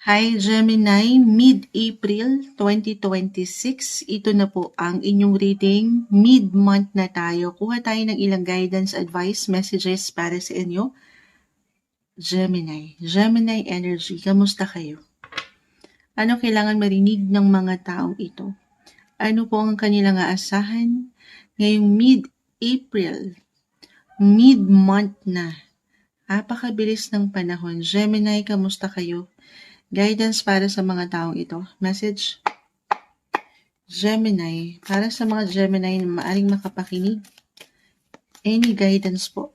Hi Gemini, mid-April 2026. Ito na po ang inyong reading. Mid-month na tayo. Kuha tayo ng ilang guidance, advice, messages para sa inyo. Gemini energy, kamusta kayo? Ano kailangan marinig ng mga taong ito? Ano po ang kanilang aasahan ngayong mid-April? Mid-month na. Napakabilis ng panahon. Gemini, kamusta kayo? Guidance para sa mga taong ito. Message, Gemini. Para sa mga Gemini na maaaring makapakinig, any guidance po.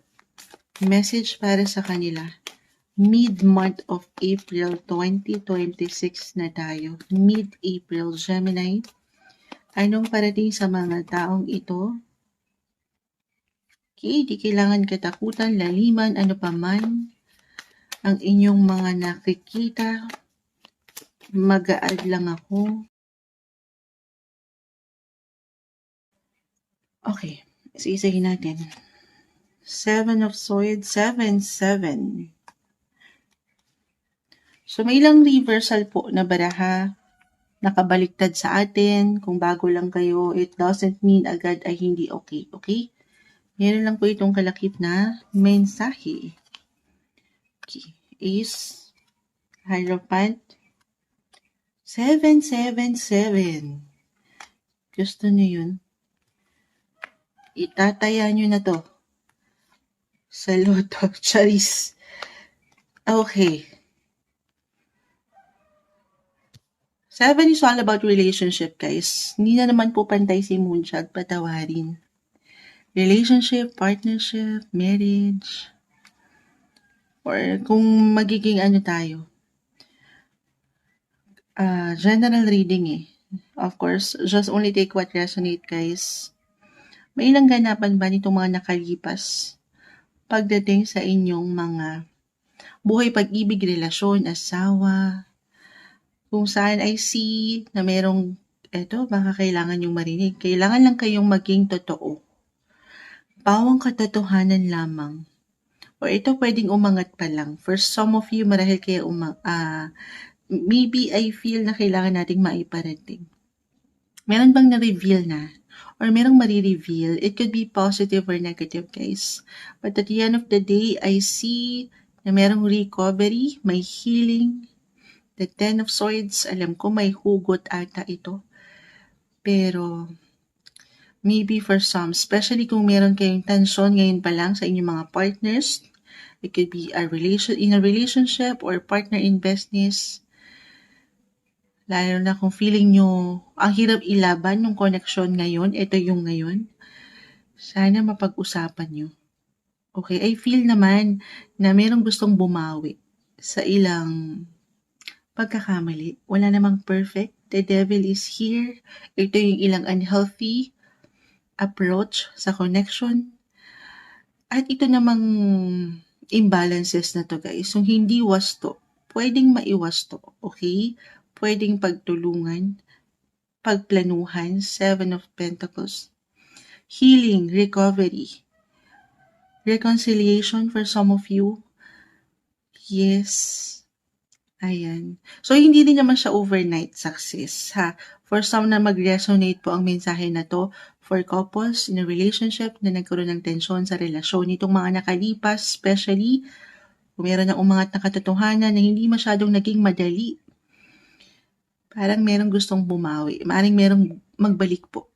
Message para sa kanila. Mid-month of April 2026 na tayo. Mid-April, Gemini. Anong parating sa mga taong ito? Okay, di kailangan katakutan, laliman, ano pa man ang inyong mga nakikita. Mag-a-add lang ako. Okay, isa-isahin natin. 7 of Swords, 7. So may ilang reversal po na baraha nakabaliktad sa atin. Kung bago lang kayo, it doesn't mean agad ay hindi okay. Okay? Meron lang po itong kalakip na mensahe. Okay. Ace, Hierophant, 7. Gusto nyo yun? Itataya nyo na to sa loto. Charis. Okay. 7 is all about relationship, guys. Hindi na naman po pantay si Moonchild, patawarin. Relationship, partnership, marriage, or kung magiging ano tayo. General reading eh. Of course, just only take what resonate, guys. May ilang ganapan ba nitong mga nakalipas pagdating sa inyong mga buhay, pag-ibig, relasyon, asawa, kung saan I see na merong, baka kailangan yung marinig. Kailangan lang kayong maging totoo. Bawang katotohanan lamang. O ito pwedeng umangat pa lang. For some of you, marahil kaya maybe I feel na kailangan nating maiparating. Meron bang na-reveal na? Or merong marireveal? It could be positive or negative, guys. But at the end of the day, I see na merong recovery, may healing. The 10 of Swords, alam ko may hugot ata ito. Pero maybe for some, especially kung meron kayong tension ngayon pa lang sa inyong mga partners, it could be in a relationship or partner in business. Lalo na kung feeling nyo, ang hirap ilaban yung connection ngayon, ito yung ngayon. Sana mapag-usapan nyo. Okay, I feel naman na merong gustong bumawi sa ilang pagkakamali. Wala namang perfect. The devil is here. Ito yung ilang unhealthy approach sa connection. At ito namang imbalances na to, guys. So, hindi wasto. Pwedeng maiwasto. Okay? Pwedeng pagtulungan, pagplanuhan, 7 of Pentacles. Healing, recovery, reconciliation for some of you. Yes. Ayan. So, hindi din naman siya overnight success, ha? For some na mag-resonate po ang mensahe na to, for couples in a relationship na nagkaroon ng tensyon sa relasyon, itong mga nakalipas, especially kung meron ng umangat na katotohanan na hindi masyadong naging madali. Parang merong gustong bumawi. Maaaring merong magbalik po.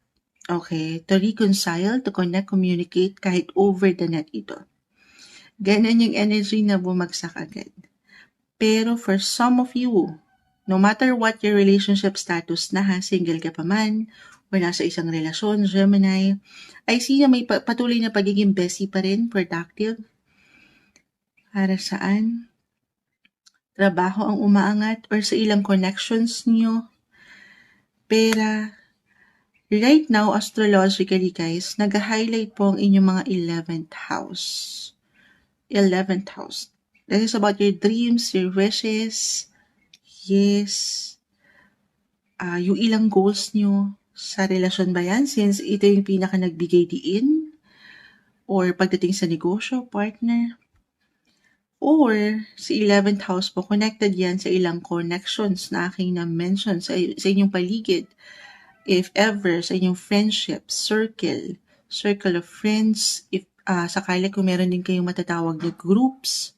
Okay? To reconcile, to connect, communicate, kahit over the net ito. Ganon yung energy na bumagsak agad. Pero for some of you, no matter what your relationship status na ha, single ka pa man, o nasa isang relasyon, Gemini, I see na may patuloy na pagiging bestie pa rin, productive. Para saan? Trabaho ang umaangat or sa ilang connections nyo. Pera. Right now, astrologically guys, nag-highlight po ang inyong mga 11th house. 11th house. This is about your dreams, your wishes. Yes. Yung ilang goals nyo sa relasyon ba yan? Since ito yung pinaka nagbigay diin? Or pagdating sa negosyo, partner? Or si 11th house po, connected yan sa ilang connections na aking na-mention sa inyong paligid. If ever, sa inyong friendship, circle of friends, if sakali kung meron din kayong matatawag na groups,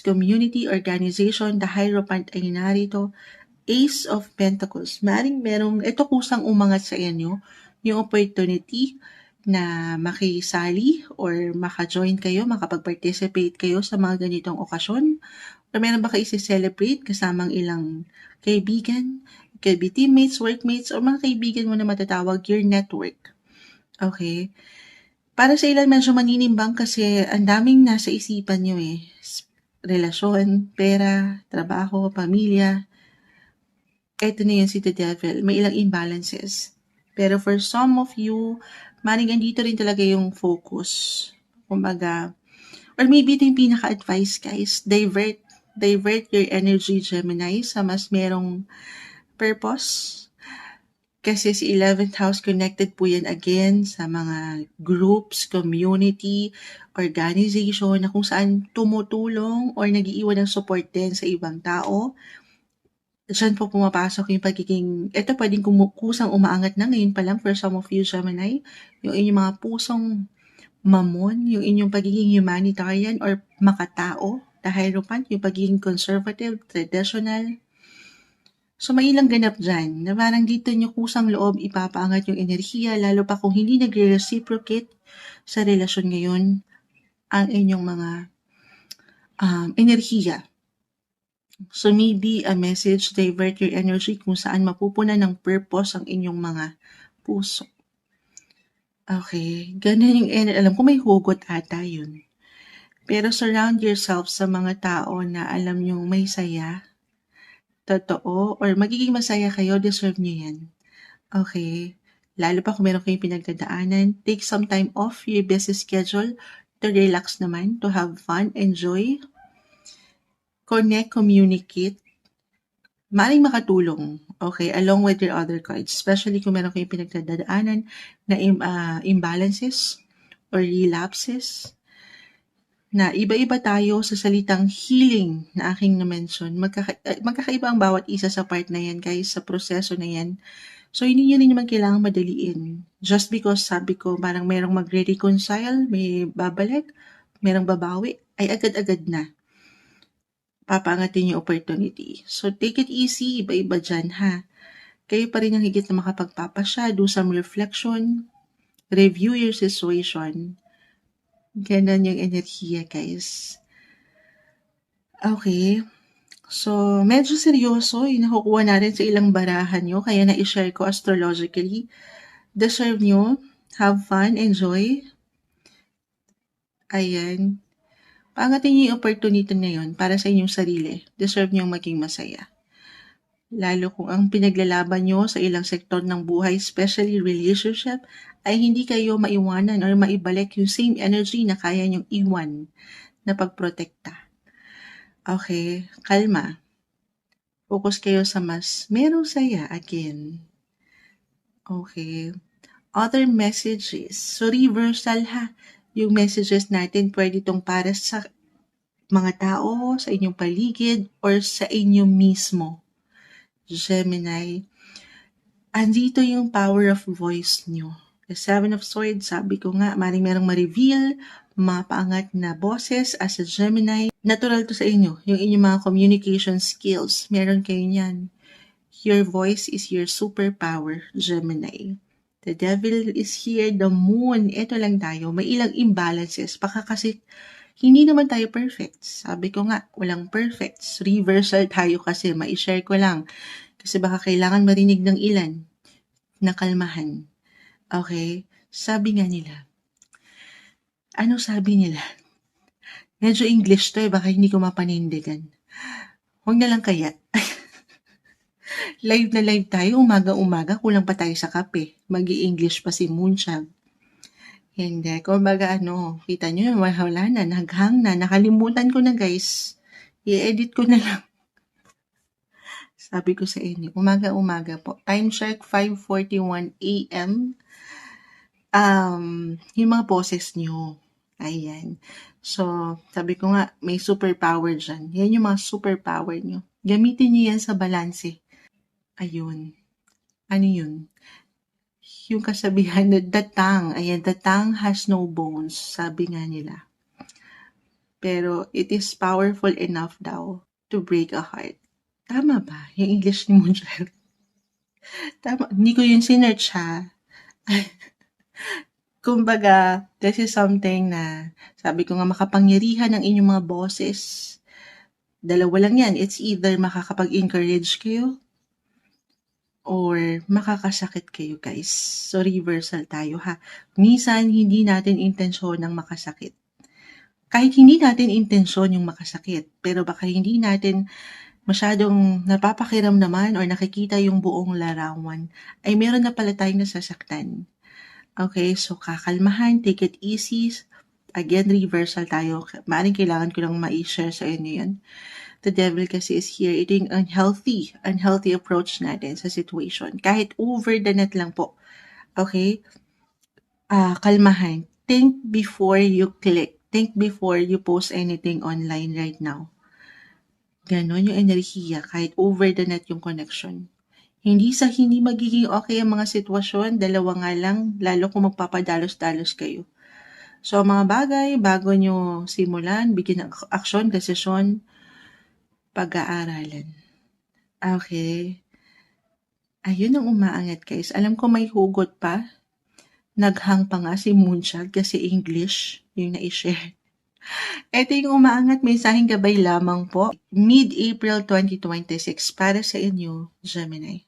community, organization, the Hierophant ay narito. Ace of Pentacles. Ito kusang umangat sa inyo, yung opportunity na makisali or maka-join kayo, makapag-participate kayo sa mga ganitong okasyon. Or meron ba kayo isi-celebrate kasamang ilang kaibigan, could be teammates, workmates, or mga kaibigan mo na matatawag your network. Okay? Para sa ilan medyo maninimbang kasi ang daming nasa isipan nyo eh. Relasyon, pera, trabaho, pamilya. Eto na yun si The Devil. May ilang imbalances. Pero for some of you, maring andito rin talaga yung focus. Kumbaga, or maybe ito yung pinaka-advice guys, divert your energy, Gemini, sa mas merong purpose. Kasi si 11th house connected po yan again sa mga groups, community, organization na kung saan tumutulong or nag-iiwan ng support din sa ibang tao. Diyan po pumapasok yung pagiging, ito pwedeng kusang umaangat na ngayon pa lang for some of you, Gemini, yung inyong mga pusong mamon, yung inyong pagiging humanitarian or makatao, the Hierophant, yung pagiging conservative, traditional. So may ilang ganap dyan na parang dito nyo kusang loob ipapaangat yung enerhiya, lalo pa kung hindi nagre-reciprocate sa relasyon ngayon ang inyong mga enerhiya. So maybe a message, divert your energy kung saan mapupunan ng purpose ang inyong mga puso. Okay, ganun yung energy. Alam ko may hugot ata yun. Pero surround yourself sa mga tao na alam nyo may saya, totoo, or magiging masaya kayo, deserve nyo yan. Okay, lalo pa kung meron kayong pinagdadaanan, take some time off your busy schedule to relax naman, to have fun, enjoy, connect, communicate, maaaring makatulong, okay, along with your other cards, especially kung meron kayong pinagdadaanan na imbalances or relapses, na iba-iba tayo sa salitang healing na aking na-mention. Magkakaiba ang bawat isa sa part na yan, guys, sa proseso na yan. So, hindi nyo rin naman kailangan madaliin. Just because sabi ko, parang merong magre-reconcile, may babalik, merong babawi, ay agad-agad na papaangatin yung opportunity. So, take it easy, iba-iba dyan, ha. Kayo pa rin ang higit na makapagpapasya, do some reflection, review your situation. Ganon yung enerhiya, guys. Okay. So, medyo seryoso yung nakukuha natin sa ilang barahan nyo, kaya na-share ko astrologically. Deserve nyo, have fun, enjoy. Ayan. Paangatin nyo yung opportunity na yun para sa inyong sarili. Deserve nyo maging masaya. Lalo kung ang pinaglalaban nyo sa ilang sektor ng buhay, especially relationship, ay hindi kayo maiwanan or maibalik yung same energy na kaya nyong iwan na pagprotekta. Okay, kalma. Focus kayo sa mas merong saya again. Okay. Other messages. So, reversal ha. Yung messages natin pwede itong para sa mga tao, sa inyong paligid, or sa inyo mismo. Gemini. Andito yung power of voice nyo. The Seven of Swords, sabi ko nga, maring merong ma-reveal, mapaangat na boses as a Gemini. Natural to sa inyo, yung inyong mga communication skills. Meron kayo niyan. Your voice is your superpower, Gemini. The devil is here, the moon. Ito lang tayo, may ilang imbalances. Baka kasi hindi naman tayo perfect. Sabi ko nga, walang perfect. Reversal tayo kasi, ma-share ko lang. Kasi baka kailangan marinig ng ilan na kalmahan. Okay? Sabi nga nila. Ano sabi nila? Medyo English to baka hindi ko mapanindigan. Huwag na lang kaya. Live na live tayo, umaga-umaga, kulang pa tayo sa kape. Mag-i-English pa si Moonshag. Hindi, kumbaga kita nyo, wala na, naghang na, nakalimutan ko na guys. I-edit ko na lang. Sabi ko sa inyo, umaga-umaga po. Time check, 5:41 a.m. Yung mga boses nyo, Ayan. So, sabi ko nga, may superpower dyan. Yan yung mga superpower nyo. Gamitin nyo yan sa balanse. Ayun. Ano yun? Yung kasabihan na the tongue. Ayan, the tongue has no bones. Sabi nga nila. Pero it is powerful enough daw to break a heart. Tama ba? Yung English ni Muncher. Tama. Hindi ko yun sinerch ha. Kumbaga, this is something na sabi ko nga makapangyarihan ng inyong mga boses. Dalawa lang yan. It's either makakapag-encourage kayo or makakasakit kayo, guys. So, reversal tayo ha. Minsan, hindi natin intensyon ng makasakit. Kahit hindi natin intensyon yung makasakit, pero baka hindi natin masyadong napapakiramdaman or nakikita yung buong larawan, ay meron na pala tayong nasasaktan. Okay, so kakalmahan, take it easy. Again, reversal tayo. Maaaring kailangan ko lang ma-share sa inyo yan. The devil kasi is here. Ito yung unhealthy approach natin sa situation. Kahit over the net lang po. Okay? Kalmahan. Think before you click. Think before you post anything online right now. Ganon yung enerhiya, kahit over the net yung connection. Hindi magiging okay ang mga sitwasyon, dalawa nga lang, lalo kung magpapadalos-dalos kayo. So, mga bagay, bago nyo simulan, bigyan ng aksyon, desisyon, pag-aaralan. Okay. Ayun ang umaangat, guys. Alam ko may hugot pa. Naghang pa nga si Moonshot kasi English yung na-share. Ito yung umaangat, mensaheng gabay lamang po. Mid-April 2026 para sa inyo, Gemini.